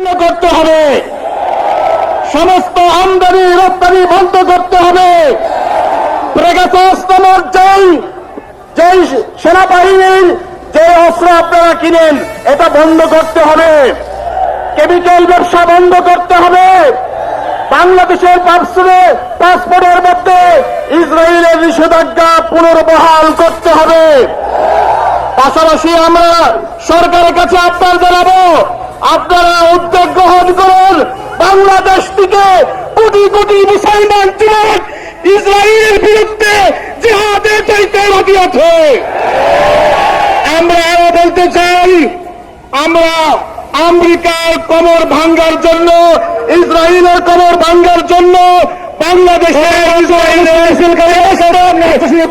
করতে হবে, সমস্ত আমদানি রপ্তানি বন্ধ করতে হবে। পেগাসাস নামক যেই সেনাবাহিনীর যে অস্ত্র আপনারা কিনেন এটা বন্ধ করতে হবে। কেমিক্যাল ব্যবসা বন্ধ করতে হবে। বাংলাদেশের পাসপোর্টের মধ্যে ইসরায়েলের নিষেধাজ্ঞা পুনর্বহাল করতে হবে। পাশাপাশি আমরা সরকারের কাছে আহ্বান জানাবো, আপনারা উদ্যোগ গ্রহণ করুন। বাংলাদেশ থেকে কোটি কোটি মুসলমান যুবক ইসরায়েলের বিরুদ্ধে জিহাদে চাইতে রাজি আছে। আমরা আরো বলতে চাই, আমরা আমেরিকার কোমর ভাঙ্গার জন্য, ইসরায়েলের কোমর ভাঙ্গার জন্য বাংলাদেশের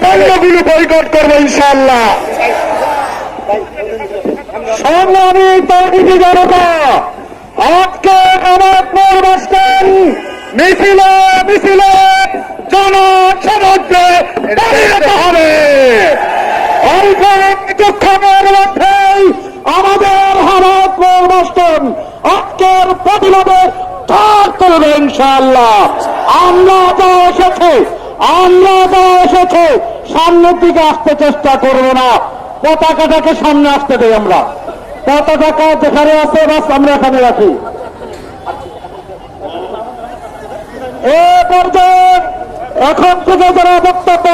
পণ্যগুলো বয়কট করবো ইনশাআল্লাহ। সংগ্রামী তৌহিদি জনতা, আজকে আমাদের বাসস্ট্যান্ড মিছিলে মিছিলে জনসমুদ্রে দাঁড়িয়ে হবে। অল্প কিছুক্ষণের মধ্যেই আমাদের হারাতপুর বাসস্ট্যান্ড আজকের প্রতিবাদে ধার করবে ইনশাআল্লাহ। আমরা যা এসেছে সামনের দিকে আসতে চেষ্টা করব না, পতাকাটাকে সামনে আসতে দেই। আমরা পতাকা যেখানে আছে বাস আমরা এখানে রাখি। এ পর্যায়ে এখন থেকে যারা বক্তব্য